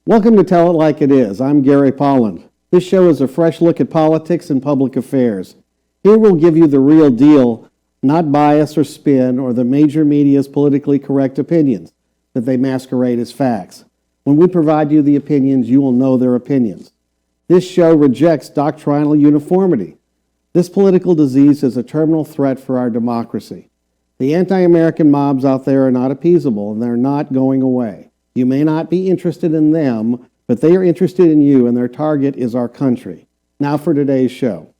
Welcome to Tell It Like It Is. I'm Gary Polland. This show is a fresh look at politics and public affairs. Here we'll give you the real deal, not bias or spin or the major media's politically correct opinions that they masquerade as facts. When we provide you the opinions, you will know their opinions. This show rejects doctrinal uniformity. This political disease is a terminal threat for our democracy. The anti-American mobs out there are not appeasable, and they're not going away. You may not be interested in them, but they are interested in you, and their target is our country. Now for today's show.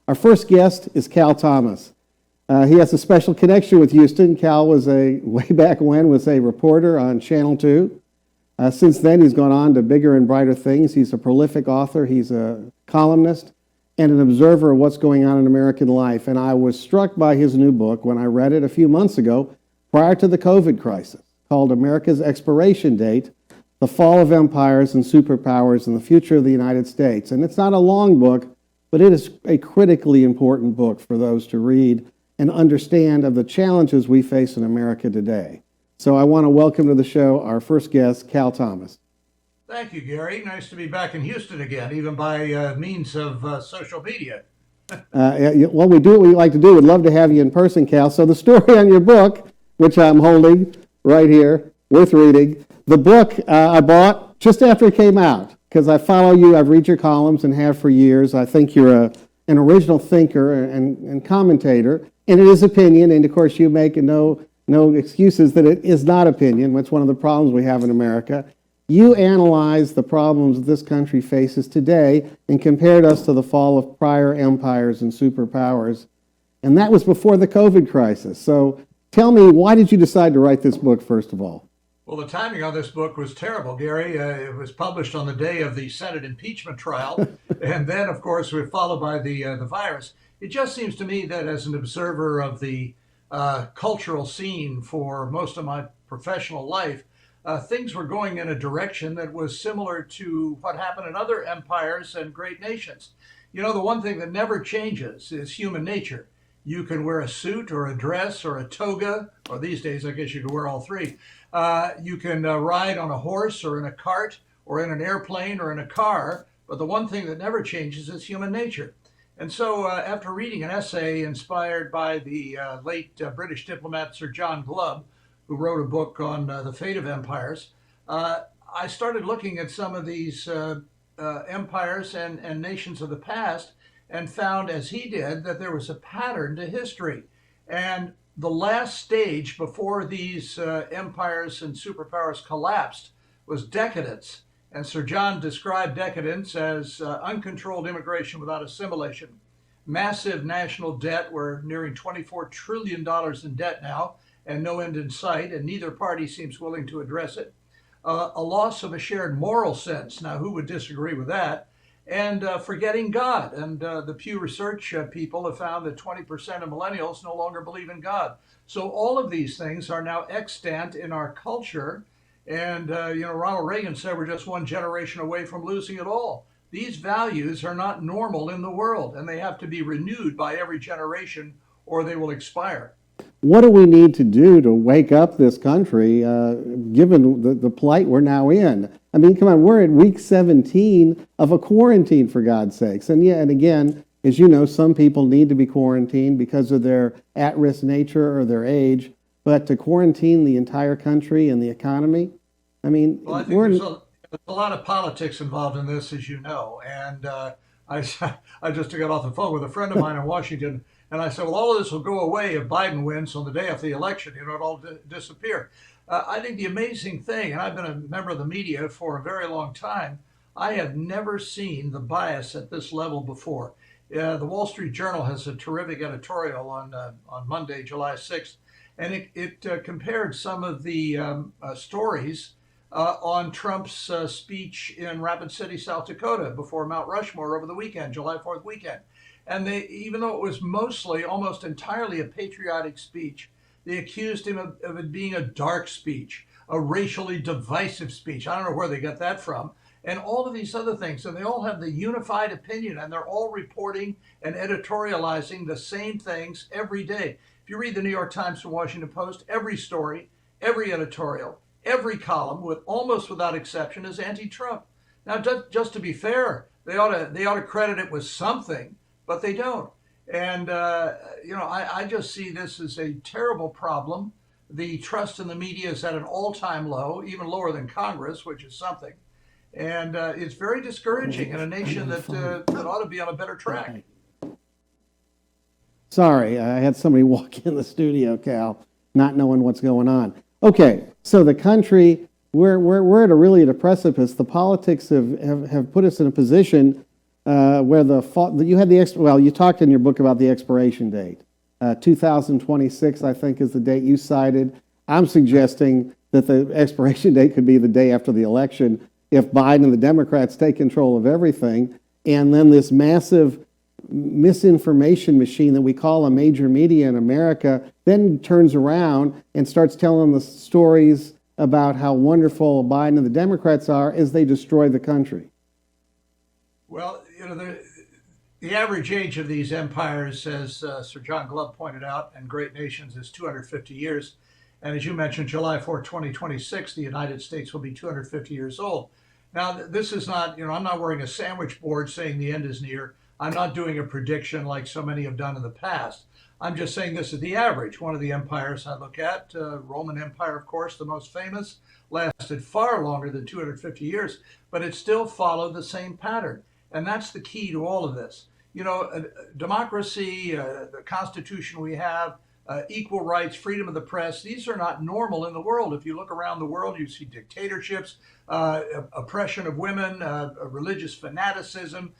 Our first guest is Cal Thomas. He has a special connection with Houston. Cal was way back when, was a reporter on Channel 2. Since then, he's gone on to bigger and brighter things. He's a prolific author. He's a columnist and an observer of what's going on in American life. And I was struck by his new book when I read it a few months ago, prior to the COVID crisis, called America's Expiration Date, The Fall of Empires and Superpowers and the Future of the United States. And it's not a long book, but it is a critically important book for those to read and understand of the challenges we face in America today. So I want to welcome to the show our first guest, Cal Thomas. Thank you, Gary. Nice to be back in Houston again, even by means of social media. Well, we do what we like to do. We'd love to have you in person, Cal. So the story on your book, which I'm holding right here, worth reading. The book I bought just after it came out because I follow you. I've read your columns and have for years. I think you're an original thinker and commentator, and it is opinion. And of course, you make no excuses that it is not opinion. That's one of the problems we have in America. You analyze the problems this country faces today and compared us to the fall of prior empires and superpowers. And that was before the COVID crisis. So tell me, why did you decide to write this book, first of all? Well, the timing on this book was terrible, Gary. It was published on the day of the Senate impeachment trial, and then, of course, we're followed by the virus. It just seems to me that as an observer of the cultural scene for most of my professional life, things were going in a direction that was similar to what happened in other empires and great nations. You know, the one thing that never changes is human nature. You can wear a suit or a dress or a toga, or these days I guess you can wear all three. You can ride on a horse or in a cart or in an airplane or in a car, but the one thing that never changes is human nature. And so after reading an essay inspired by the late British diplomat Sir John Glubb, who wrote a book on the fate of empires, I started looking at some of these empires and nations of the past and found, as he did, that there was a pattern to history. And the last stage before these empires and superpowers collapsed was decadence. And Sir John described decadence as uncontrolled immigration without assimilation, massive national debt. We're nearing $24 trillion in debt now, and no end in sight, and neither party seems willing to address it. A loss of a shared moral sense. Now, who would disagree with that? And forgetting God. And the Pew Research people have found that 20% of millennials no longer believe in God. So all of these things are now extant in our culture. And, Ronald Reagan said we're just one generation away from losing it all. These values are not normal in the world, and they have to be renewed by every generation or they will expire. What do we need to do to wake up this country, given the plight we're now in? I mean, come on, we're at week 17 of a quarantine, for God's sakes. And yeah, and again, as you know, some people need to be quarantined because of their at-risk nature or their age. But to quarantine the entire country and the economy, I mean, well, I think there's a lot of politics involved in this, as you know. And I just got off the phone with a friend of mine in Washington, and I said, well, all of this will go away if Biden wins on the day of the election. It'll all disappear. I think the amazing thing, and I've been a member of the media for a very long time, I have never seen the bias at this level before. The Wall Street Journal has a terrific editorial on Monday, July 6th, and it compared some of the stories on Trump's speech in Rapid City, South Dakota, before Mount Rushmore over the weekend, July 4th weekend. And even though it was mostly, almost entirely a patriotic speech, they accused him of it being a dark speech, a racially divisive speech. I don't know where they got that from. And all of these other things. And they all have the unified opinion, and they're all reporting and editorializing the same things every day. If you read the New York Times and Washington Post, every story, every editorial every column, with almost without exception, is anti-Trump. Now, just to be fair, they ought to credit it with something, but they don't. And I just see this as a terrible problem. The trust in the media is at an all-time low, even lower than Congress, which is something. And it's very discouraging in a nation that ought to be on a better track. Sorry, I had somebody walk in the studio, Cal, not knowing what's going on. Okay, so the country, we're at a precipice. The politics have put us in a position where you talked in your book about the expiration date. 2026, I think, is the date you cited. I'm suggesting that the expiration date could be the day after the election if Biden and the Democrats take control of everything, and then this massive misinformation machine that we call a major media in America then turns around and starts telling the stories about how wonderful Biden and the Democrats are as they destroy the country. Well, the average age of these empires, as Sir John Glove pointed out, and great nations is 250 years. And as you mentioned, July 4, 2026, the United States will be 250 years old. Now, this is not, I'm not wearing a sandwich board saying the end is near. I'm not doing a prediction like so many have done in the past. I'm just saying this is the average. One of the empires I look at, Roman Empire, of course, the most famous, lasted far longer than 250 years, but it still followed the same pattern. And that's the key to all of this. Democracy, the Constitution we have, equal rights, freedom of the press, these are not normal in the world. If you look around the world, you see dictatorships, oppression of women, religious fanaticism,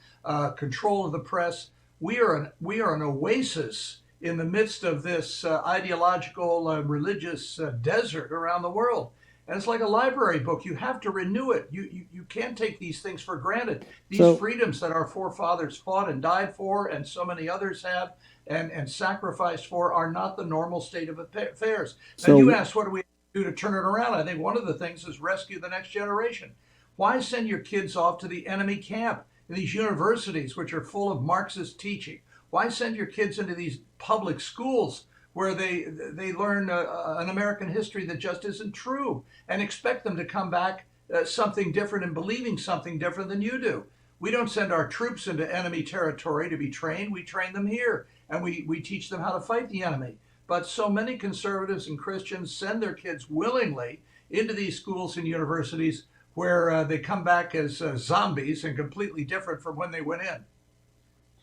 control of the press. We are an oasis in the midst of this ideological, religious desert around the world. And it's like a library book. You have to renew it. You can't take these things for granted. These freedoms that our forefathers fought and died for, and so many others have, and sacrificed for, are not the normal state of affairs. And you asked, what do we do to turn it around? I think one of the things is rescue the next generation. Why send your kids off to the enemy camp in these universities, which are full of Marxist teaching? Why send your kids into these public schools where they learn an American history that just isn't true, and expect them to come back something different and believing something different than you do? We don't send our troops into enemy territory to be trained. We train them here, and we teach them how to fight the enemy. But so many conservatives and Christians send their kids willingly into these schools and universities where they come back as zombies and completely different from when they went in.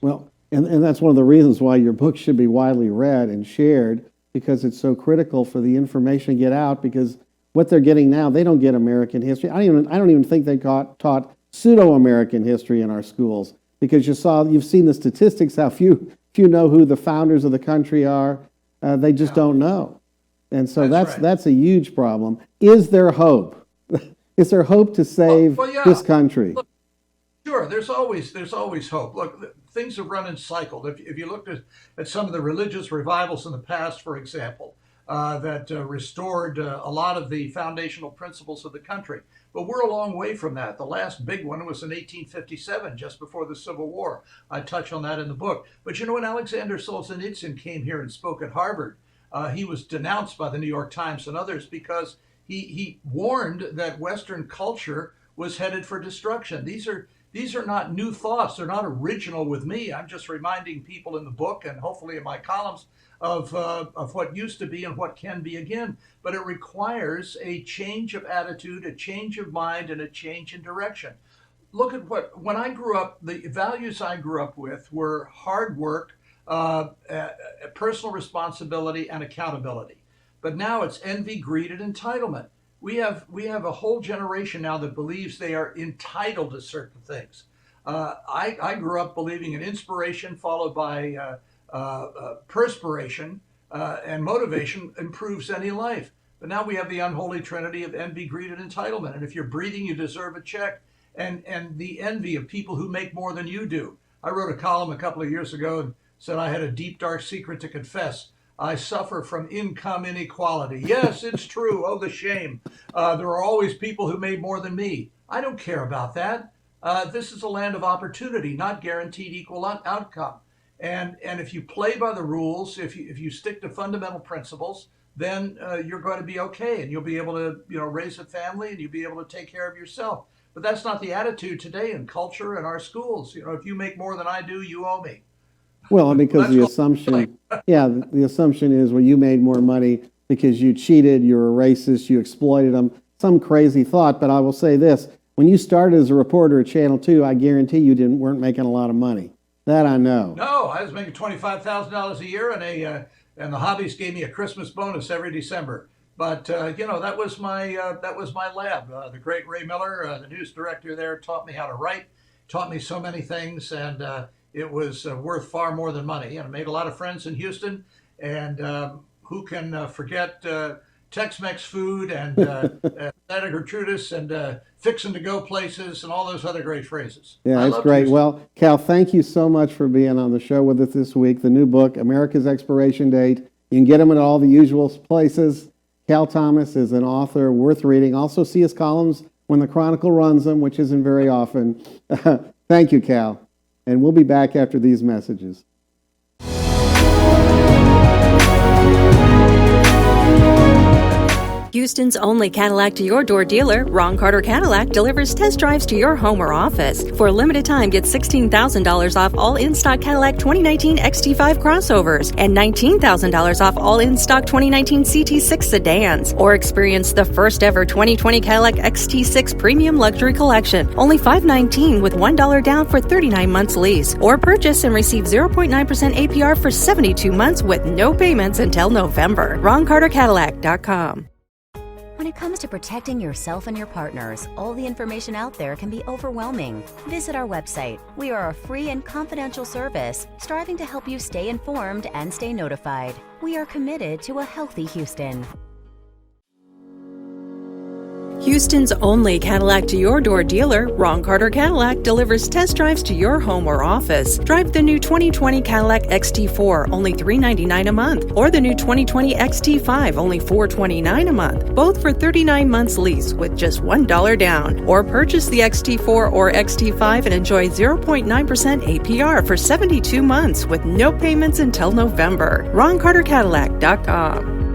Well, and that's one of the reasons why your book should be widely read and shared, because it's so critical for the information to get out, because what they're getting now, they don't get American history. I don't even think they taught pseudo-American history in our schools, because you've seen the statistics, how few know who the founders of the country are. They just don't know. And so that's a huge problem. Is there hope? Is there hope to save this country? Look, sure, there's always hope. Look, things have run in cycles. If you looked at some of the religious revivals in the past, for example, that restored a lot of the foundational principles of the country. But we're a long way from that. The last big one was in 1857, just before the Civil War. I touch on that in the book. But when Alexander Solzhenitsyn came here and spoke at Harvard, he was denounced by the New York Times and others because he warned that Western culture was headed for destruction. These are not new thoughts. They're not original with me. I'm just reminding people in the book, and hopefully in my columns, of what used to be and what can be again. But it requires a change of attitude, a change of mind, and a change in direction. Look at when I grew up, the values I grew up with were hard work, personal responsibility, and accountability. But now it's envy, greed, and entitlement. We have a whole generation now that believes they are entitled to certain things. I grew up believing in inspiration followed by perspiration and motivation improves any life. But now we have the unholy trinity of envy, greed, and entitlement. And if you're breathing, you deserve a check. And the envy of people who make more than you do. I wrote a column a couple of years ago and said I had a deep, dark secret to confess. I suffer from income inequality. Yes, it's true. Oh, the shame. There are always people who made more than me. I don't care about that. This is a land of opportunity, not guaranteed equal outcome. And if you play by the rules, if you stick to fundamental principles, then you're going to be okay, and you'll be able to, raise a family, and you'll be able to take care of yourself. But that's not the attitude today in culture and our schools. If you make more than I do, you owe me. Well, Well, because that's the called assumption, yeah, the assumption is, well, you made more money because you cheated, you were a racist, you exploited them, some crazy thought. But I will say this, when you started as a reporter at Channel 2, I guarantee you weren't making a lot of money. That I know. No, I was making $25,000 a year, and the hobbies gave me a Christmas bonus every December. But that was my lab. The great Ray Miller, the news director there, taught me how to write, taught me so many things, and it was worth far more than money. And I made a lot of friends in Houston, and who can forget Tex-Mex food and Santa Gertrudis and fixing to go places and all those other great phrases. Yeah, I it's loved great. Houston. Well, Cal, thank you so much for being on the show with us this week. The new book, America's Expiration Date. You can get them at all the usual places. Cal Thomas is an author worth reading. Also see his columns when the Chronicle runs them, which isn't very often. Thank you, Cal. And we'll be back after these messages. Houston's only Cadillac to your door dealer, Ron Carter Cadillac, delivers test drives to your home or office. For a limited time, get $16,000 off all in-stock Cadillac 2019 XT5 crossovers and $19,000 off all in-stock 2019 CT6 sedans. Or experience the first ever 2020 Cadillac XT6 Premium Luxury Collection, only $519 with $1 down for 39 months lease. Or purchase and receive 0.9% APR for 72 months with no payments until November. RonCarterCadillac.com. When it comes to protecting yourself and your partners, all the information out there can be overwhelming. Visit our website. We are a free and confidential service striving to help you stay informed and stay notified. We are committed to a healthy Houston. Houston's only Cadillac to your door dealer, Ron Carter Cadillac, delivers test drives to your home or office. Drive the new 2020 Cadillac XT4, only $399 a month, or the new 2020 XT5, only $429 a month, both for 39 months lease with just $1 down. Or purchase the XT4 or XT5 and enjoy 0.9% APR for 72 months with no payments until November. RonCarterCadillac.com.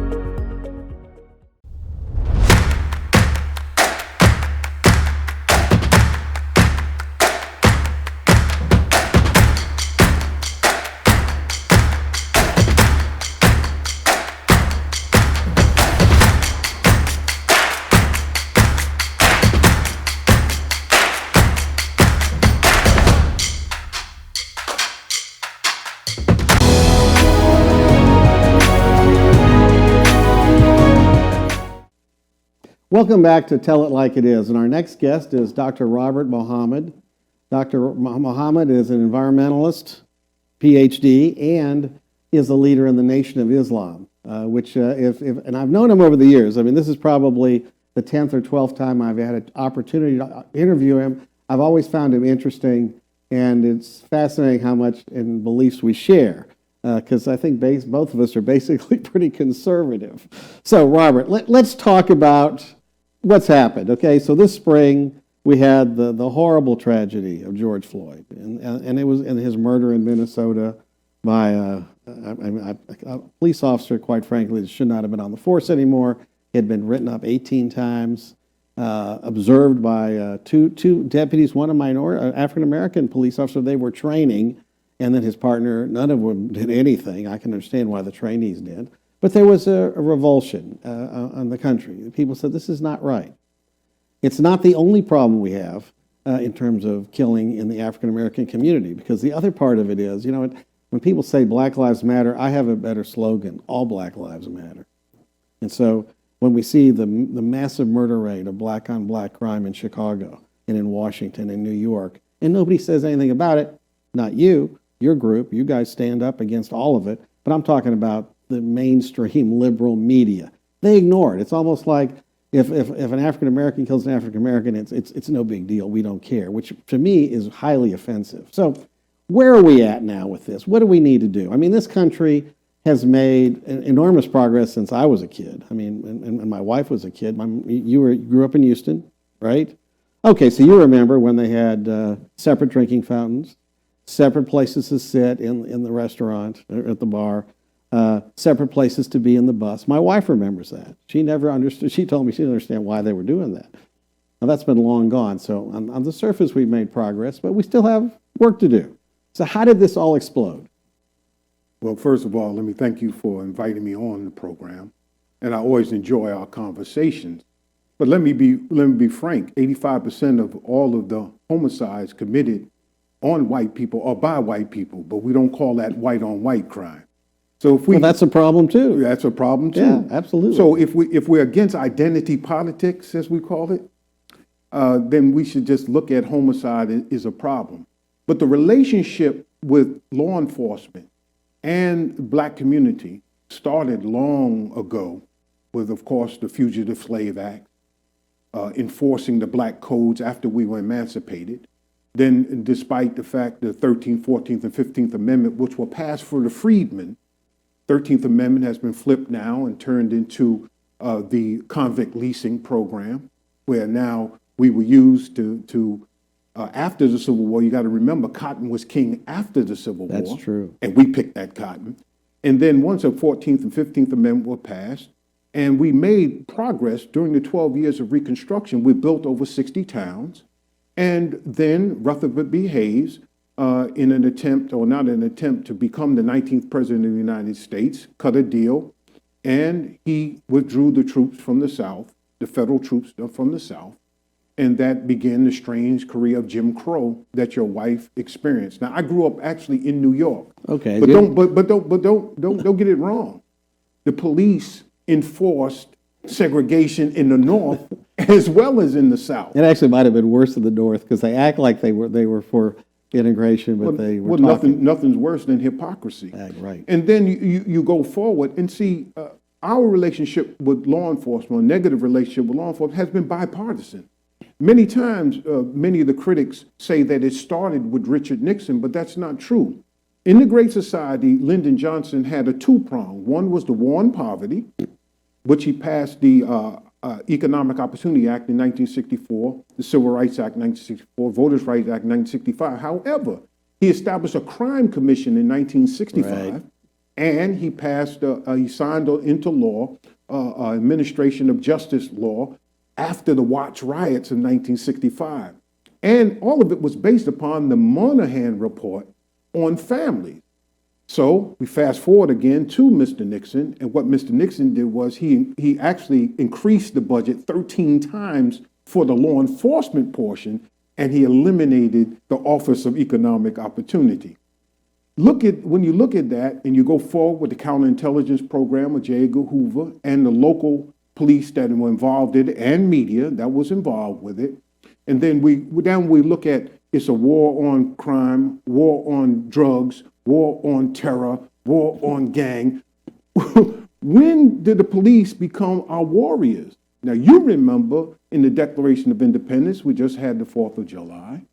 Welcome back to Tell It Like It Is. And our next guest is Dr. Robert Mohammed. Dr. Mohammed is an environmentalist, PhD, and is a leader in the Nation of Islam, and I've known him over the years. I mean, this is probably the 10th or 12th time I've had an opportunity to interview him. I've always found him interesting, and it's fascinating how much in beliefs we share, because I think both of us are basically pretty conservative. So, Robert, let's talk about what's happened. Okay, so this spring we had the horrible tragedy of George Floyd, and it was in his murder in Minnesota by a police officer, quite frankly, that should not have been on the force anymore. He had been written up 18 times, observed by two deputies, one a African-American police officer they were training, and then his partner. None of them did anything. I can understand why the trainees did. But there was a revulsion on the country. People said, this is not right. It's not the only problem we have in terms of killing in the African-American community, because the other part of it is, when people say Black Lives Matter, I have a better slogan: all Black Lives Matter. And so when we see the massive murder rate of black-on-black crime in Chicago and in Washington and New York, and nobody says anything about it, not you, your group, you guys stand up against all of it, but I'm talking about the mainstream liberal media. They ignore it. It's almost like if an African-American kills an African-American, it's no big deal. We don't care, which to me is highly offensive. So where are we at now with this? What do we need to do? I mean, this country has made enormous progress since I was a kid. I mean, and my wife was a kid. You grew up in Houston, right? Okay, so you remember when they had separate drinking fountains, separate places to sit in the restaurant or at the bar. separate places to be in the bus. My wife remembers that. She never understood. She told me she didn't understand why they were doing that. Now, that's been long gone. So on the surface, we've made progress, but we still have work to do. So how did this all explode? Well, first of all, let me thank you for inviting me on the program. And I always enjoy our conversations. But let me be frank, 85% of all of the homicides committed on white people or by white people, but we don't call that white on white crime. So if we, Well, that's a problem too. that's a problem too. Yeah, absolutely. So if we're against identity politics, as we call it, then we should just look at homicide as a problem. But the relationship with law enforcement and the black community started long ago with, of course, the Fugitive Slave Act, enforcing the black codes after we were emancipated. Then, despite the fact the 13th, 14th, and 15th Amendment, which were passed for the freedmen, 13th Amendment has been flipped now and turned into the convict leasing program, where now we were used to after the Civil War. You got to remember, cotton was king after the Civil War. That's true. And we picked that cotton. And then once the 14th and 15th Amendment were passed, and we made progress during the 12 years of Reconstruction, we built over 60 towns. And then Rutherford B. Hayes, in an attempt, or not an attempt, to become the 19th president of the United States, cut a deal, and he withdrew the troops from the South, the federal troops from the South, and that began the strange career of Jim Crow that your wife experienced. Now, I grew up actually in New York. Okay. But don't get it wrong. The police enforced segregation in the North as well as in the South. It actually might have been worse in the North because they act like they were for integration, but they were talking. Nothing's worse than hypocrisy. Right. And then you go forward and see our relationship with law enforcement, a negative relationship with law enforcement, has been bipartisan. Many times, many of the critics say that it started with Richard Nixon, but that's not true. In the Great Society, Lyndon Johnson had a two-prong. One was the war on poverty, which he passed the Economic Opportunity Act in 1964, the Civil Rights Act in 1964, Voters' Rights Act in 1965. However, he established a crime commission in 1965, Right. and he he signed into law administration of justice law after the Watts riots of 1965. And all of it was based upon the Moynihan report on families. So we fast forward again to Mr. Nixon, and what Mr. Nixon did was he actually increased the budget 13 times for the law enforcement portion, and he eliminated the Office of Economic Opportunity. When you look at that and you go forward with the counterintelligence program of J. Edgar Hoover and the local police that were involved in it and media that was involved with it, and then we look at it's a war on crime, war on drugs, war on terror, war on gang. When did the police become our warriors? Now, you remember in the Declaration of Independence, we just had the 4th of July,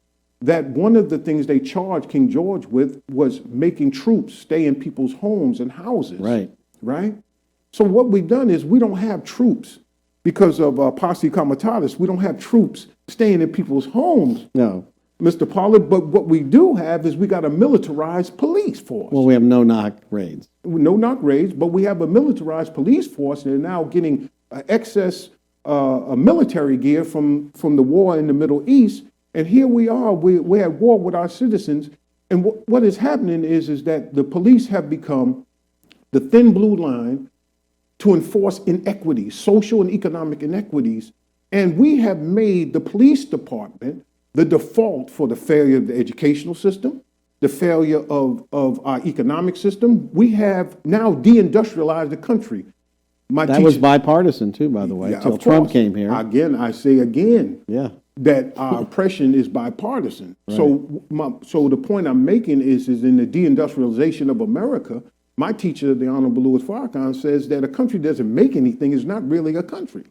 that one of the things they charged King George with was making troops stay in people's homes and houses. Right. Right? So what we've done is we don't have troops because of posse comitatus. We don't have troops staying in people's homes. No. Mr. Pollard, but what we do have is we got a militarized police force. Well, we have no-knock raids. No knock raids, but we have a militarized police force, and they're now getting excess military gear from the war in the Middle East. And here we are, we're at war with our citizens. And what is happening is that the police have become the thin blue line to enforce inequities, social and economic inequities. And we have made the police department the default for the failure of the educational system, the failure of our economic system. We have now deindustrialized the country. That was bipartisan too, by the way, until Trump came here. Again, I say again, Yeah. that our oppression is bipartisan. Right. So the point I'm making is in the deindustrialization of America, my teacher, the Honorable Louis Farrakhan, says that a country that doesn't make anything is not really a country.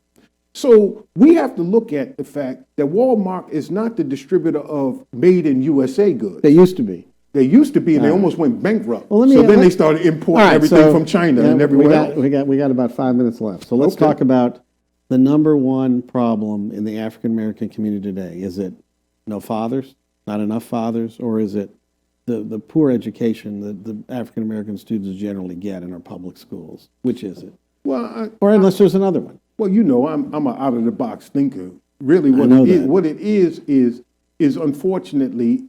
So we have to look at the fact that Walmart is not the distributor of made in USA goods. They used to be. They used to be, and they almost went bankrupt. Well, so then they started importing everything from China and everywhere else. We got about 5 minutes left. So let's Okay. talk about the number one problem in the African American community today. Is it no fathers, not enough fathers, or is it the poor education that the African American students generally get in our public schools? Which is it? Well, Or unless there's another one. well, I'm an out of the box thinker. Really, what it is unfortunately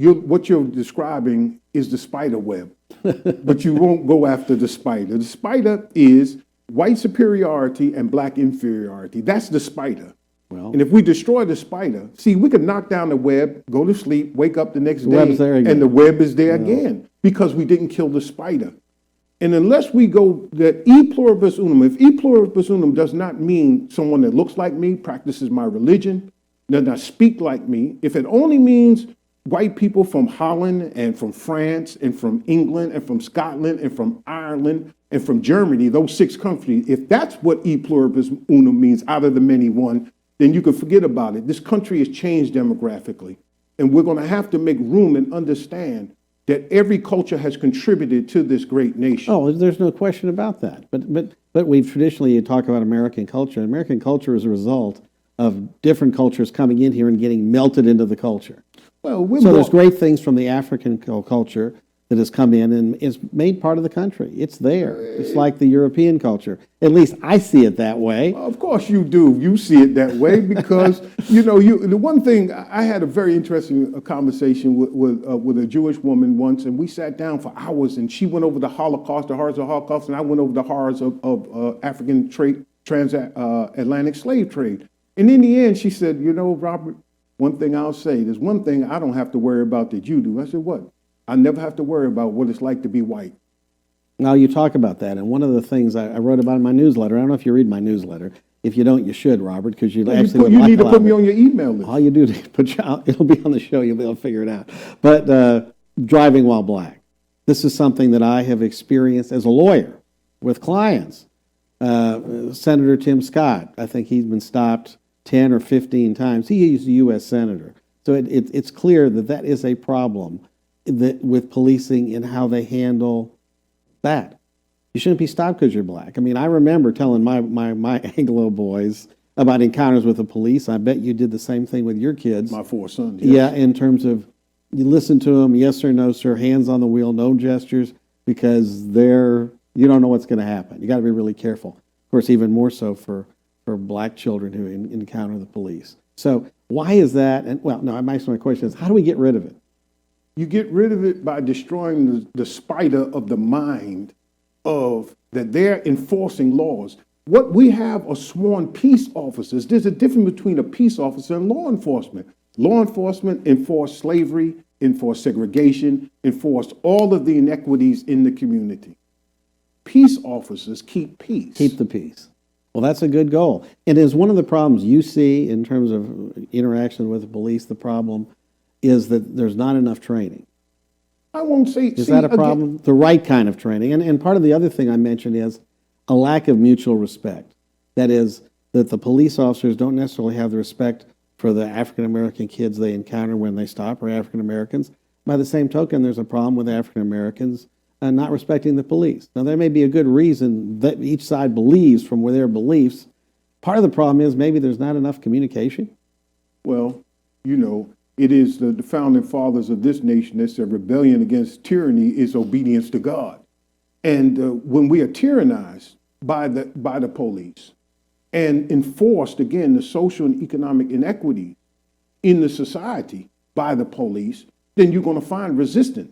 what you're describing is the spider web, but you won't go after the spider. The spider is white superiority and black inferiority. That's the spider. Well, And if we destroy the spider, see, we could knock down the web, go to sleep, wake up the next day, web's there again. and the web is there again because we didn't kill the spider. And unless we go that e pluribus unum, if e pluribus unum does not mean someone that looks like me, practices my religion, does not speak like me, if it only means white people from Holland and from France and from England and from Scotland and from Ireland and from Germany, those 6 countries, if that's what e pluribus unum means, out of the many one, then you can forget about it. This country has changed demographically, and we're going to have to make room and understand that every culture has contributed to this great nation. oh, there's no question about that. But we've traditionally talked about American culture. American culture is a result of different cultures coming in here and getting melted into the culture. Well, So there's great things from the African culture that has come in and is made part of the country. It's there. It's like the European culture. At least I see it that way. Of course you do. You see it that way because, the one thing, I had a very interesting conversation with a Jewish woman once, and we sat down for hours, and she went over the Holocaust, the horrors of the Holocaust, and I went over the horrors of African transatlantic slave trade. And in the end, she said, Robert, one thing I'll say, there's one thing I don't have to worry about that you do. I said, what? I never have to worry about what it's like to be white. Now you talk about that, and one of the things I wrote about in my newsletter, I don't know if you read my newsletter. If you don't, you should, Robert, because you actually would You like need a to lot put of me it. on your email list. All you do is put you out, it'll be on the show, you'll be able to figure it out. But driving while black. This is something that I have experienced as a lawyer with clients. Senator Tim Scott, I think he's been stopped 10 or 15 times. He's a U.S. Senator. So it's clear that that is a problem with policing and how they handle that. You shouldn't be stopped because you're black. I mean, I remember telling my Anglo boys about encounters with the police. I bet you did the same thing with your kids. My 4 sons. Yes. Yeah, in terms of you listen to them, yes or no, sir, hands on the wheel, no gestures, because you don't know what's going to happen. You got to be really careful. Of course, even more so for black children who encounter the police. So why is that? And my question is, how do we get rid of it? You get rid of it by destroying the spider of the mind of that they're enforcing laws. What we have are sworn peace officers. There's a difference between a peace officer and law enforcement. Law enforcement enforce slavery, enforce segregation, enforce all of the inequities in the community. Peace officers keep peace. Keep the peace. Well, that's a good goal. And is one of the problems you see in terms of interaction with the police, the problem is that there's not enough training. I won't say... Is that a problem? The right kind of training. And part of the other thing I mentioned is a lack of mutual respect. That is, that the police officers don't necessarily have the respect for the African-American kids they encounter when they stop, or African-Americans. By the same token, there's a problem with African-Americans not respecting the police. Now, there may be a good reason that each side believes from their beliefs. Part of the problem is maybe there's not enough communication. Well, it is the founding fathers of this nation that said rebellion against tyranny is obedience to God. And when we are tyrannized by the police and enforced, again, the social and economic inequity in the society by the police, then you're going to find resistance.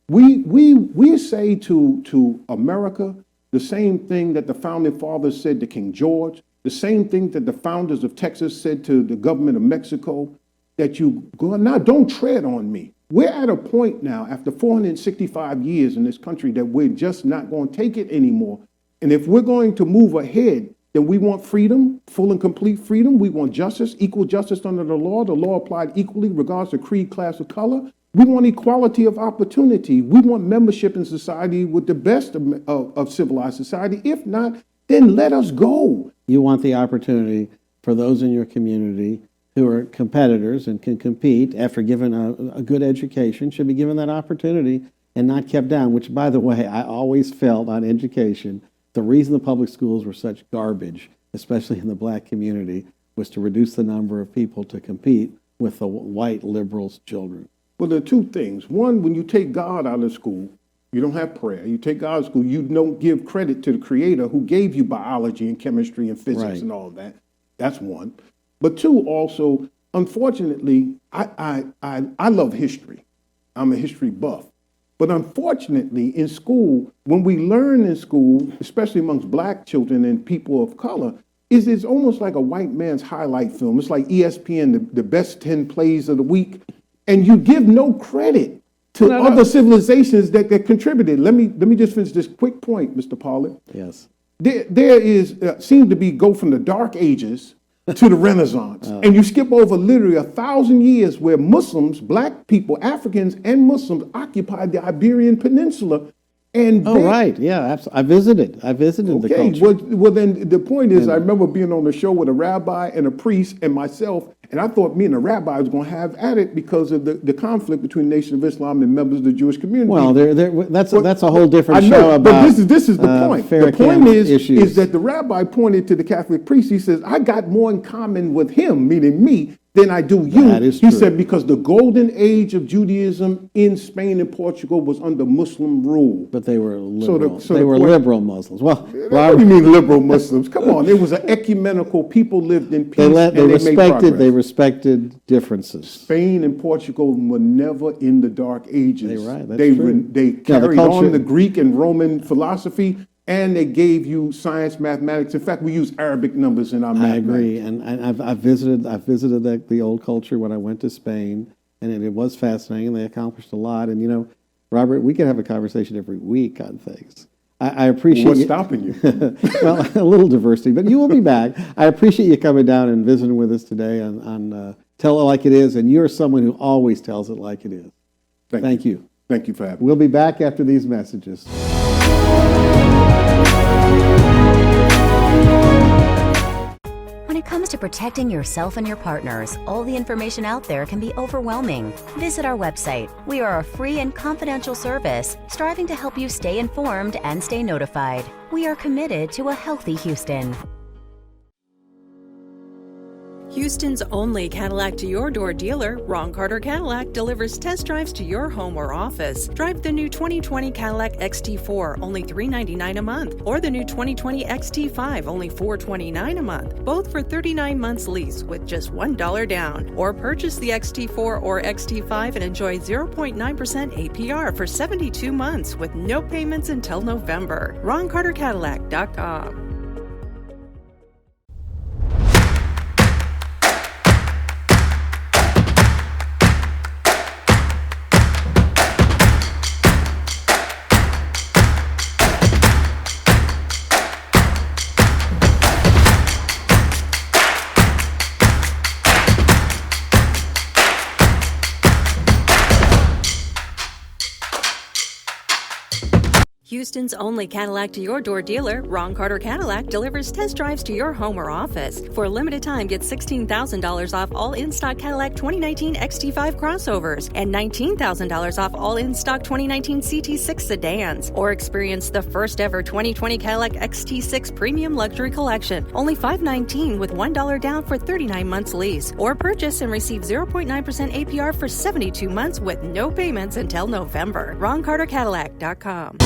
We say to America the same thing that the founding fathers said to King George, the same thing that the founders of Texas said to the government of Mexico, that you go now, don't tread on me. We're at a point now, after 465 years in this country, that we're just not going to take it anymore. And if we're going to move ahead, then we want freedom, full and complete freedom. We want justice, equal justice under the law applied equally regardless of creed, class, or color. We want equality of opportunity. We want membership in society with the best of civilized society. If not, then let us go. You want the opportunity for those in your community who are competitors and can compete after given a good education, should be given that opportunity and not kept down, which, by the way, I always felt on education, the reason the public schools were such garbage, especially in the black community, was to reduce the number of people to compete with the white liberals' children. Well, there are two things. One, when you take God out of school, you don't have prayer. You take God out of school, you don't give credit to the Creator who gave you biology and chemistry and physics Right. and all of that. That's one. But two, also, unfortunately, I love history. I'm a history buff. But unfortunately, in school, when we learn in school, especially amongst black children and people of color, it's almost like a white man's highlight film. It's like ESPN, the best 10 plays of the week, and you give no credit to other civilizations that contributed. Let me just finish this quick point, Mr. Polland. Yes. There is seem to be go from the Dark Ages to the Renaissance, and you skip over literally 1,000 years where Muslims, black people, Africans, and Muslims occupied the Iberian Peninsula. And Oh, right. Yeah, I visited the okay, culture. well, then the point is, I remember being on the show with a rabbi and a priest and myself, and I thought me and the rabbi was going to have at it because of the conflict between the Nation of Islam and members of the Jewish community. Well, that's a whole different I know, show about. but this is the point. The Farrakhan point is issues. that the rabbi pointed to the Catholic priest. He says, "I got more in common with him, meaning me, than I do you." That is he true. said because the golden age of Judaism in Spain and Portugal was under Muslim rule. But they were liberal. so they the were point- liberal Muslims. Well, What do you mean liberal Muslims? Come on, it was an ecumenical. People lived in peace. they and made respected progress. respected differences. Spain and Portugal were never in the Dark Ages. Right, that's they true. they Now, the carried culture- on the Greek and Roman philosophy, and they gave you science, mathematics. In fact, we use Arabic numbers in our I mathematics. agree, and I've visited the old culture when I went to Spain, and it was fascinating. They accomplished a lot, and Robert, we could have a conversation every week on things. I appreciate What's you- stopping you? Well, a little diversity, but you will be back. I appreciate you coming down and visiting with us today on Tell It Like It Is, and you're someone who always tells it like it is. Thank you. Thank you for having me. We'll be back after these messages. When it comes to protecting yourself and your partners, all the information out there can be overwhelming. Visit our website. We are a free and confidential service striving to help you stay informed and stay notified. We are committed to a healthy Houston. Houston's only Cadillac to your door dealer, Ron Carter Cadillac, delivers test drives to your home or office. Drive the new 2020 Cadillac XT4, only $399 a month, or the new 2020 XT5, only $429 a month, both for 39 months lease with just $1 down. Or purchase the XT4 or XT5 and enjoy 0.9% APR for 72 months with no payments until November. RonCarterCadillac.com. Houston's only Cadillac to your door dealer, Ron Carter Cadillac, delivers test drives to your home or office. For a limited time, get $16,000 off all in-stock Cadillac 2019 XT5 crossovers and $19,000 off all in-stock 2019 CT6 sedans. Or experience the first ever 2020 Cadillac XT6 Premium Luxury Collection, only $519 with $1 down for 39 months lease. Or purchase and receive 0.9% APR for 72 months with no payments until November. RonCarterCadillac.com.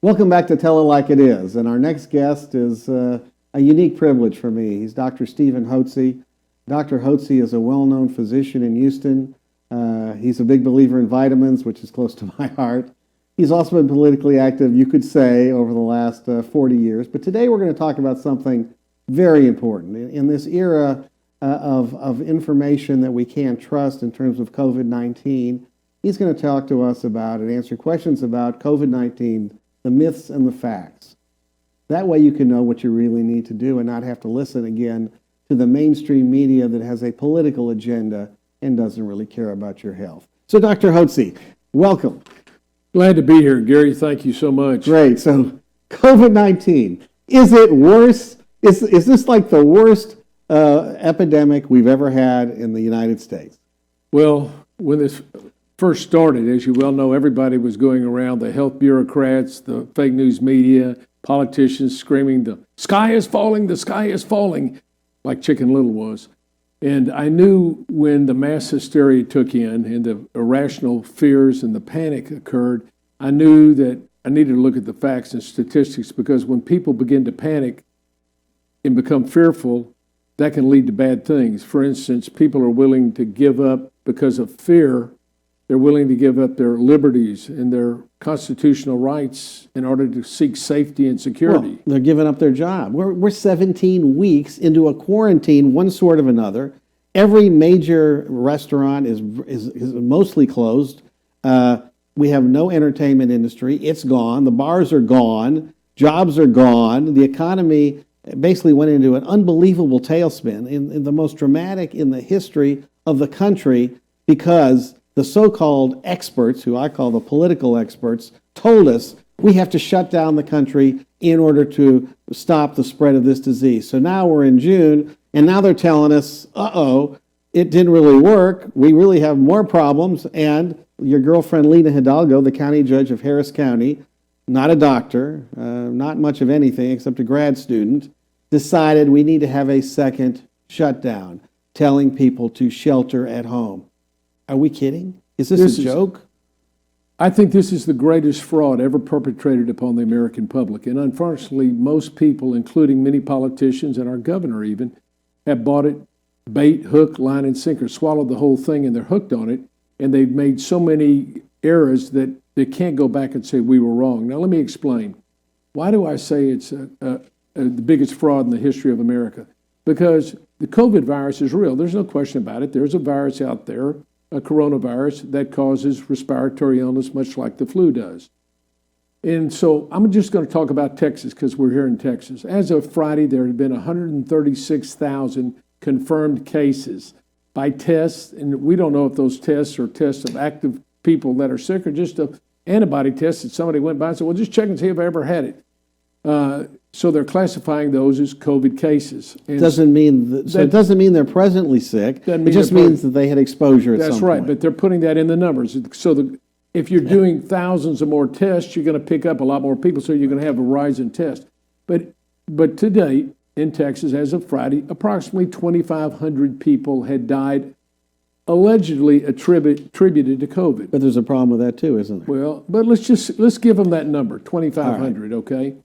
Welcome back to Tell It Like It Is, and our next guest is a unique privilege for me. He's Dr. Stephen Hotze. Dr. Hotze is a well-known physician in Houston. He's a big believer in vitamins, which is close to my heart. He's also been politically active, you could say, over the last 40 years. But today we're going to talk about something very important. In this era of information that we can't trust in terms of COVID-19, he's going to talk to us about and answer questions about COVID-19, the myths and the facts. That way you can know what you really need to do and not have to listen again to the mainstream media that has a political agenda and doesn't really care about your health. So Dr. Hotze, welcome. Glad to be here, Gary. Thank you so much. Great. So COVID-19, is it worse? Is this like the worst epidemic we've ever had in the United States? Well, when this first started, as you well know, everybody was going around, the health bureaucrats, the fake news media, politicians screaming, the sky is falling, the sky is falling. like Chicken Little was. And I knew when the mass hysteria took in and the irrational fears and the panic occurred, I knew that I needed to look at the facts and statistics, because when people begin to panic and become fearful, that can lead to bad things. For instance, people are willing to give up because of fear. They're willing to give up their liberties and their constitutional rights in order to seek safety and security. Well, they're giving up their job. We're 17 weeks into a quarantine, one sort of another. Every major restaurant is mostly closed. We have no entertainment industry. It's gone. The bars are gone. Jobs are gone. The economy basically went into an unbelievable tailspin in the most dramatic in the history of the country, because the so-called experts, who I call the political experts, told us we have to shut down the country in order to stop the spread of this disease. So now we're in June, and now they're telling us, it didn't really work. We really have more problems. And your girlfriend, Lena Hidalgo, the county judge of Harris County, not a doctor, not much of anything except a grad student, decided we need to have a second shutdown, telling people to shelter at home. Are we kidding? Is this a joke? I think this is the greatest fraud ever perpetrated upon the American public. And unfortunately, most people, including many politicians and our governor even, have bought it bait, hook, line, and sinker, swallowed the whole thing, and they're hooked on it. And they've made so many errors that they can't go back and say we were wrong. Now, let me explain. Why do I say it's the biggest fraud in the history of America? Because the COVID virus is real. There's no question about it. There's a virus out there, a coronavirus, that causes respiratory illness much like the flu does. And so I'm just going to talk about Texas because we're here in Texas. As of Friday, there had been 136,000 confirmed cases by tests, and we don't know if those tests are tests of active people that are sick or just an antibody test that somebody went by and said, well, just check and see if I ever had it. So they're classifying those as COVID cases. And it doesn't mean they're presently sick. It just means that they had exposure at some point. That's right, but they're putting that in the numbers. So if you're doing thousands of more tests, you're going to pick up a lot more people, so you're going to have a rise in tests. But to date, in Texas, as of Friday, approximately 2,500 people had died, allegedly attributed to COVID. But there's a problem with that too, isn't there? Well, but let's give them that number, 2,500, okay?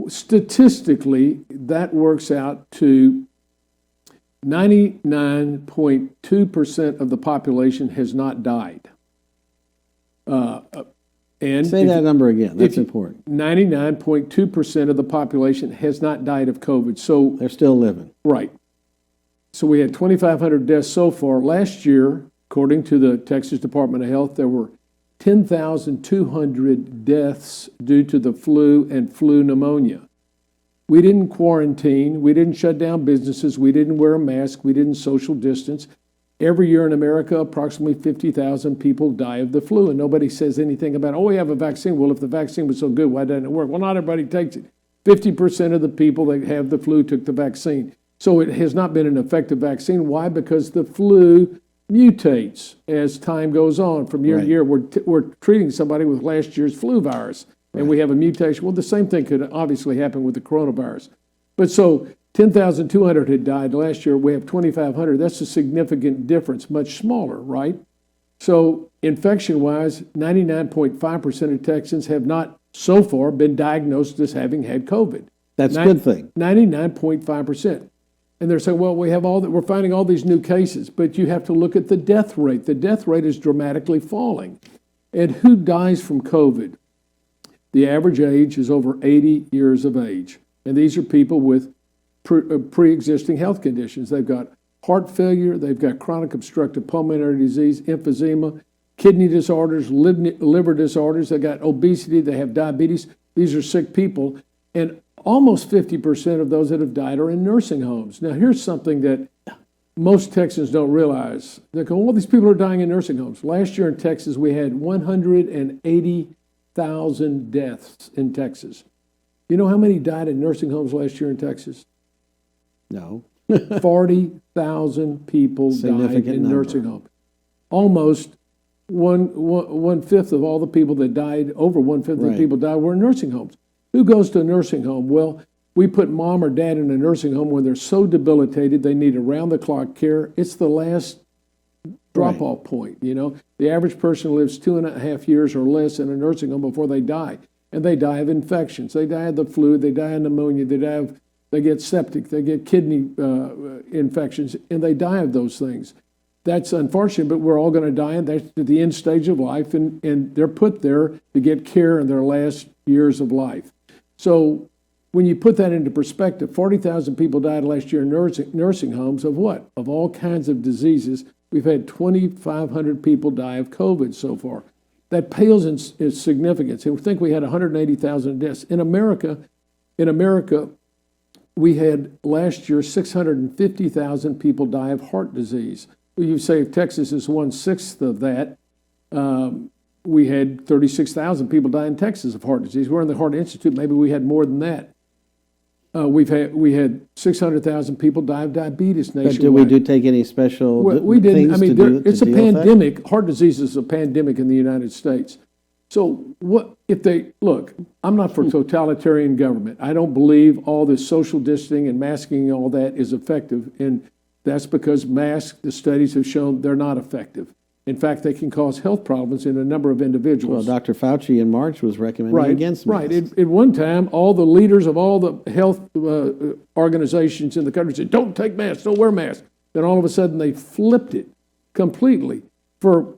Statistically, that works out to 99.2% of the population has not died. And say that number again. That's important. 99.2% of the population has not died of COVID. So they're still living. Right. So we had 2,500 deaths so far. Last year, according to the Texas Department of Health, there were 10,200 deaths due to the flu and flu pneumonia. We didn't quarantine. We didn't shut down businesses. We didn't wear a mask. We didn't social distance. Every year in America, approximately 50,000 people die of the flu, and nobody says anything about, we have a vaccine. Well, if the vaccine was so good, why doesn't it work? Well, not everybody takes it. 50% of the people that have the flu took the vaccine. So it has not been an effective vaccine. Why? Because the flu mutates as time goes on. From year to year, we're treating somebody with last year's flu virus, and we have a mutation. Well, the same thing could obviously happen with the coronavirus. But so 10,200 had died last year. We have 2,500. That's a significant difference, much smaller, right? So infection-wise, 99.5% of Texans have not so far been diagnosed as having had COVID. That's a good thing. 99.5%. And they're saying, well, we're finding all these new cases, but you have to look at the death rate. The death rate is dramatically falling. And who dies from COVID? The average age is over 80 years of age. And these are people with pre-existing health conditions. They've got heart failure, they've got chronic obstructive pulmonary disease, emphysema, kidney disorders, liver disorders, they've got obesity, they have diabetes. These are sick people, and almost 50% of those that have died are in nursing homes. Now, here's something that most Texans don't realize. They go, well, these people are dying in nursing homes. Last year in Texas, we had 180,000 deaths in Texas. You know how many died in nursing homes last year in Texas? No. 40,000 people died in nursing homes. Almost one fifth of all the people that died, over one fifth of the people died, were in nursing homes. Who goes to a nursing home? Well, We put mom or dad in a nursing home when they're so debilitated they need around-the-clock care. It's the last drop-off point, you know. The average person lives 2.5 years or less in a nursing home before they die. And they die of infections. They die of the flu. They die of pneumonia. They get septic. They get kidney infections, and they die of those things. That's unfortunate, but we're all going to die, and that's the end stage of life, and they're put there to get care in their last years of life. So when you put that into perspective, 40,000 people died last year in nursing homes of what? Of all kinds of diseases. We've had 2,500 people die of COVID so far. That pales in significance. And we think we had 180,000 deaths. In America, we had last year 650,000 people die of heart disease. You say if Texas is 1/6 of that, we had 36,000 people die in Texas of heart disease. We're in the Heart Institute. Maybe we had more than that. We had 600,000 people die of diabetes nationwide. But did we take any special we didn't. things I mean, to it's a deal with that? pandemic. Heart disease is a pandemic in the United States. So what if they look? I'm not for totalitarian government. I don't believe all this social distancing and masking and all that is effective, and that's because masks, the studies have shown they're not effective. In fact, they can cause health problems in a number of individuals. Well, Dr. Fauci in March was recommending against masks. Right. At one time, all the leaders of all the health organizations in the country said, don't take masks, don't wear masks. Then all of a sudden they flipped it completely. For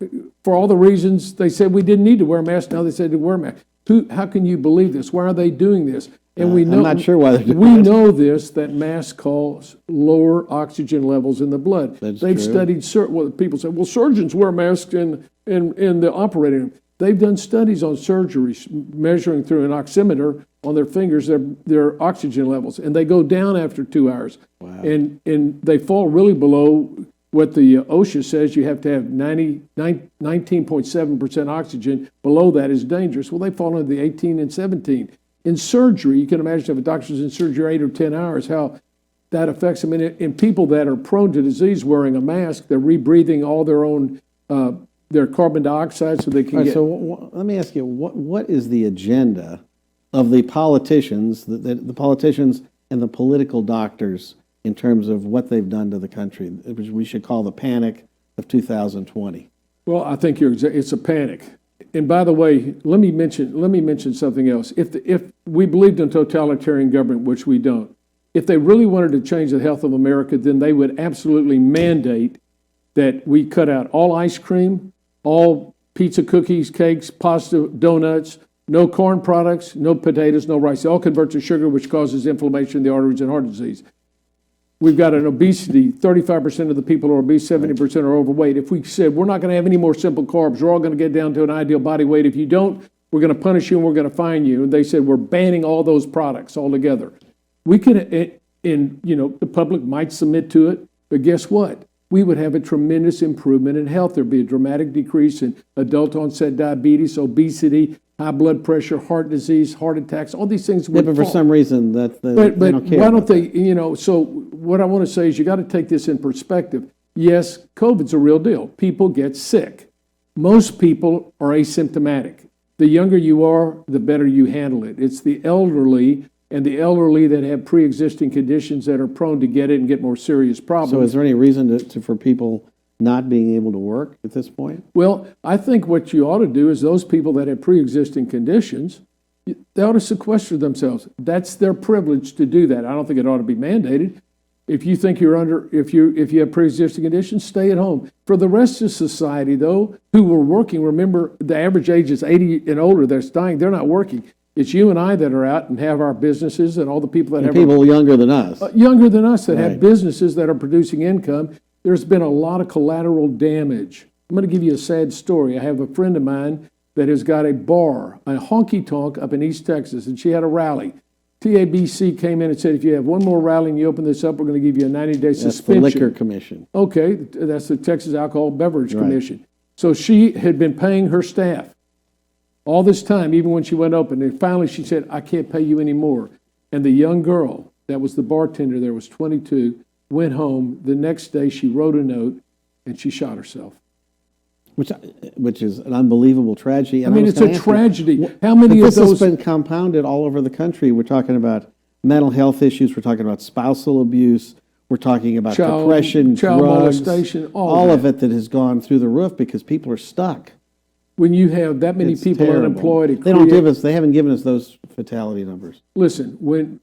all the reasons they said we didn't need to wear masks, now they said to wear masks. How can you believe this? Why are they doing this? And we know, I'm not sure why they're doing we this. know this, that masks cause lower oxygen levels in the blood. That's They've true. studied, well, people say, well, surgeons wear masks in the operating room. They've done studies on surgeries, measuring through an oximeter on their fingers their oxygen levels, and they go down after 2 hours. Wow. And they fall really below what the OSHA says you have to have 19.7% oxygen. Below that is dangerous. Well, they fall into the 18 and 17. In surgery, you can imagine if a doctor's in surgery 8 or 10 hours, how that affects them. And in people that are prone to disease wearing a mask, they're rebreathing all their own their carbon dioxide so they can All right, get... so let me ask you, what is the agenda of the politicians, the politicians and the political doctors in terms of what they've done to the country, which we should call the panic of 2020? Well, I think it's a panic. And by the way, let me mention something else. If we believed in totalitarian government, which we don't, if they really wanted to change the health of America, then they would absolutely mandate that we cut out all ice cream, all pizza, cookies, cakes, pasta, donuts, no corn products, no potatoes, no rice. They all convert to sugar, which causes inflammation in the arteries and heart disease. We've got an obesity. 35% of the people are obese, 70% are overweight. If we said we're not going to have any more simple carbs, we're all going to get down to an ideal body weight. If you don't, we're going to punish you and we're going to fine you. And they said we're banning all those products altogether. We could, the public might submit to it, but guess what? We would have a tremendous improvement in health. There'd be a dramatic decrease in adult onset diabetes, obesity, high blood pressure, heart disease, heart attacks, all these things would But for fall. some reason they But don't care why about don't they, so what I want to say is you got to take this in perspective. Yes, COVID's a real deal. People get sick. Most people are asymptomatic. The younger you are, the better you handle it. It's the elderly and the elderly that have pre-existing conditions that are prone to get it and get more serious problems. So is there any reason for people not being able to work at this point? Well, I think what you ought to do is those people that have pre-existing conditions, they ought to sequester themselves. That's their privilege to do that. I don't think it ought to be mandated. If you think if you have pre-existing conditions, stay at home. For the rest of society, though, who were working, remember the average age is 80 and older that's dying. They're not working. It's you and I that are out and have our businesses, and all the people that have People younger than us. that have Right. businesses that are producing income. There's been a lot of collateral damage. I'm going to give you a sad story. I have a friend of mine that has got a bar, a honky-tonk up in East Texas, and she had a rally. TABC came in and said, if you have one more rally and you open this up, we're going to give you a 90-day That's the suspension. Liquor Commission. Okay, that's the Texas Alcohol Beverage Right. Commission. So she had been paying her staff all this time, even when she went open. And finally she said, I can't pay you anymore. And the young girl that was the bartender there was 22, went home. The next day she wrote a note and she shot herself. Which is an unbelievable tragedy. And I mean, was it's gonna a ask you, tragedy. How many but of this has those? been compounded all over the country. We're talking about mental health issues. We're talking about spousal abuse. We're talking about depression, child drugs, molestation, all of it that has gone through the roof because people are stuck. When you have that many It's people terrible. unemployed, They haven't given us those fatality numbers. Listen, when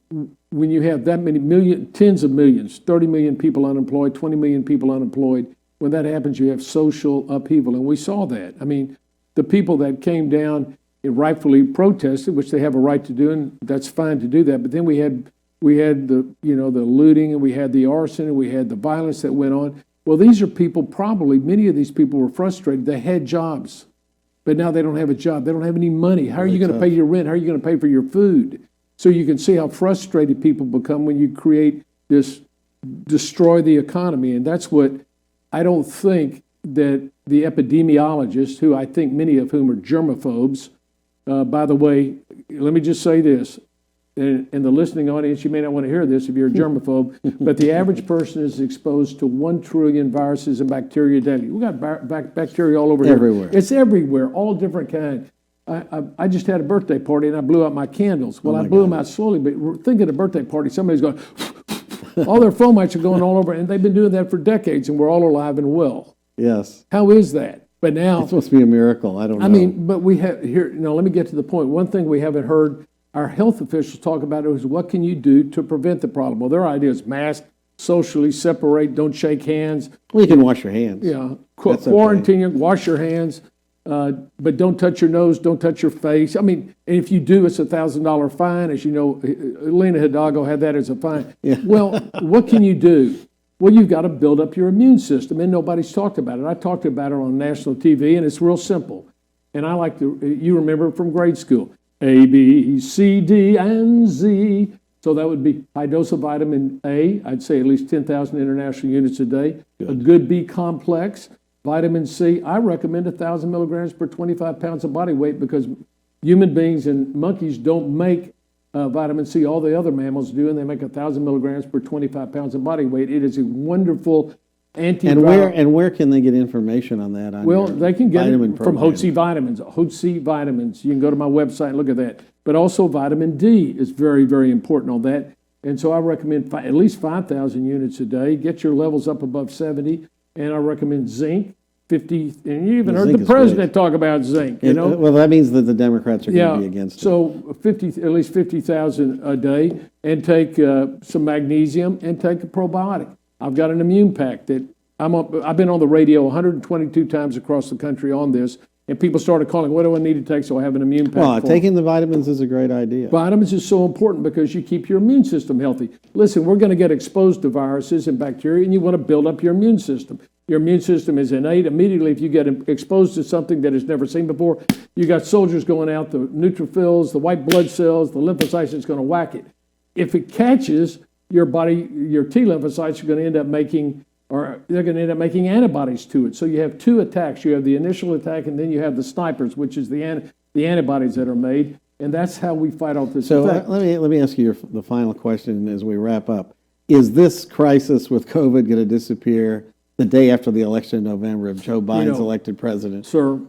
you have that many tens of millions, 30 million people unemployed, 20 million people unemployed, when that happens, you have social upheaval, and we saw that. I mean, the people that came down and rightfully protested, which they have a right to do, and that's fine to do that. But then we had the the looting, and we had the arson, and we had the violence that went on. Well, these are people. Probably many of these people were frustrated. They had jobs. But now they don't have a job. They don't have any money. How are you going to pay your rent? How are you going to pay for your food? So you can see how frustrated people become when you create this, destroy the economy. And that's what I don't think that the epidemiologists, who I think many of whom are germaphobes, by the way, let me just say this. In the listening audience, you may not want to hear this if you're a germaphobe, but the average person is exposed to 1 trillion viruses and bacteria daily. We got bacteria all over Everywhere. here. It's everywhere, all different kinds. I just had a birthday party and I blew out my candles. Well, I blew them out slowly, but think of a birthday party, somebody's going, all their fomites are going all over, and they've been doing that for decades, and we're all alive and well. Yes. How is that? But now, It's supposed to be a miracle. I don't know. I mean, but we have here, let me get to the point. One thing we haven't heard our health officials talk about is what can you do to prevent the problem? Well, their idea is mask, socially separate, don't shake hands. Well, you can wash your hands. Yeah, That's okay. quarantine, wash your hands, but don't touch your nose, don't touch your face. I mean, and if you do, it's $1,000 fine. As you know, Elena Hidalgo had that as a fine. Yeah. Well, what can you do? Well, you've got to build up your immune system, and nobody's talked about it. I talked about it on national TV, and it's real simple. And I like you remember it from grade school. A, B, C, D, and Z. So that would be high dose of vitamin A. I'd say at least 10,000 international units a day. Good. A good B complex. Vitamin C, I recommend 1,000 milligrams per 25 pounds of body weight because human beings and monkeys don't make vitamin C. All the other mammals do, and they make 1,000 milligrams per 25 pounds of body weight. It is a wonderful antiviral. And where can they get information on that? Well, they can get it from program? Hotze Vitamins. Hotze Vitamins. You can go to my website and look at that. But also vitamin D is very, very important on that. And so I recommend at least 5,000 units a day. Get your levels up above 70. And I recommend zinc, 50. And you even heard the president talk about zinc. Well, that means that the Democrats are going to be against it. So at least 50,000 a day, and take some magnesium and take a probiotic. I've got an immune pack that I've been on the radio 122 times across the country on this, and people started calling, what do I need to take so I have an immune pack? Well, taking the vitamins is a great idea. Vitamins is so important because you keep your immune system healthy. Listen, we're going to get exposed to viruses and bacteria, and you want to build up your immune system. Your immune system is innate. Immediately, if you get exposed to something that is never seen before, you got soldiers going out, the neutrophils, the white blood cells, the lymphocytes, it's going to whack it. If it catches, your T lymphocytes are going to end up making antibodies to it. So you have two attacks. You have the initial attack, and then you have the snipers, which is the antibodies that are made, and that's how we fight off this effect. Let me ask you the final question as we wrap up. Is this crisis with COVID going to disappear the day after the election in November if Joe Biden's elected president? Sir,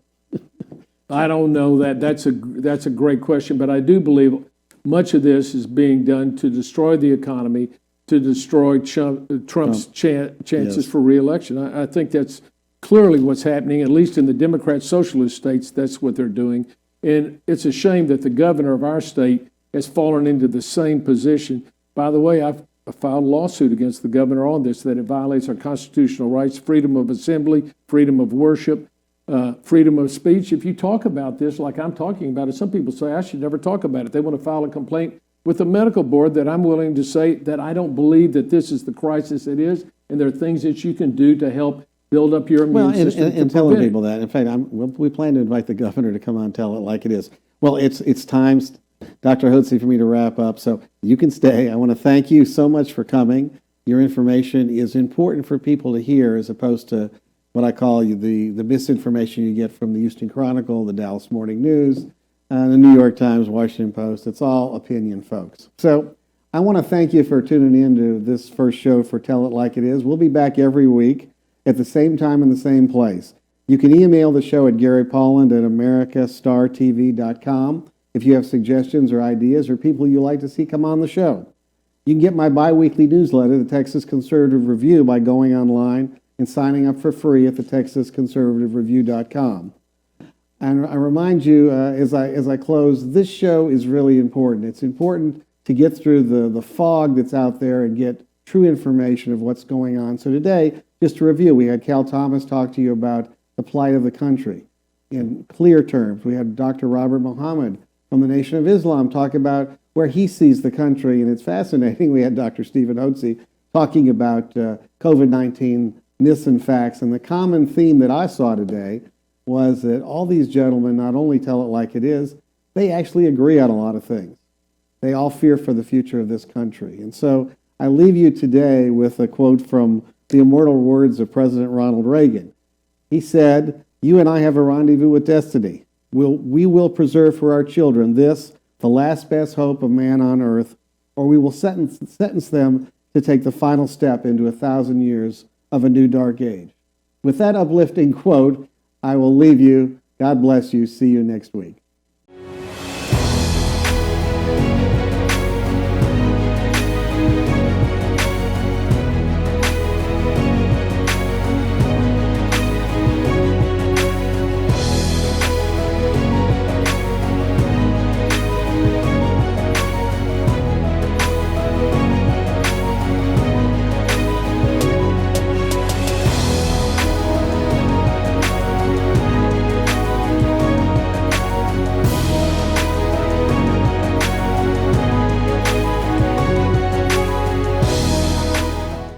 I don't know that. That's a great question, but I do believe much of this is being done to destroy the economy, to destroy Trump's chances for re-election. I think that's clearly what's happening, at least in the Democrat socialist states. That's what they're doing. And it's a shame that the governor of our state has fallen into the same position. By the way, I've filed a lawsuit against the governor on this, that it violates our constitutional rights, freedom of assembly, freedom of worship, freedom of speech. If you talk about this like I'm talking about it, some people say I should never talk about it. They want to file a complaint with the medical board that I'm willing to say that I don't believe that this is the crisis it is, and there are things that you can do to help build up your immune system. And telling people that. In fact, we plan to invite the governor to come on and tell it like it is. Well, it's time, Dr. Hotze, for me to wrap up, so you can stay. I want to thank you so much for coming. Your information is important for people to hear as opposed to what I call the misinformation you get from the Houston Chronicle, the Dallas Morning News, the New York Times, Washington Post. It's all opinion, folks. So I want to thank you for tuning in to this first show for Tell It Like It Is. We'll be back every week at the same time in the same place. You can email the show at Gary Polland at americastartv.com if you have suggestions or ideas or people you'd like to see come on the show. You can get my biweekly newsletter, the Texas Conservative Review, by going online and signing up for free at the TexasConservativeReview.com. And I remind you, as I close, this show is really important. It's important to get through the fog that's out there and get true information of what's going on. So today, just to review, we had Cal Thomas talk to you about the plight of the country in clear terms. We had Dr. Robert Muhammad from the Nation of Islam talk about where he sees the country, and it's fascinating. We had Dr. Stephen Hotze talking about COVID-19 myths and facts, and the common theme that I saw today was that all these gentlemen not only tell it like it is, they actually agree on a lot of things. They all fear for the future of this country. And so I leave you today with a quote from the immortal words of President Ronald Reagan. He said, "You and I have a rendezvous with destiny. We will preserve for our children this, the last best hope of man on earth, or we will sentence them to take the final step into 1,000 years of a new dark age." With that uplifting quote, I will leave you. God bless you. See you next week.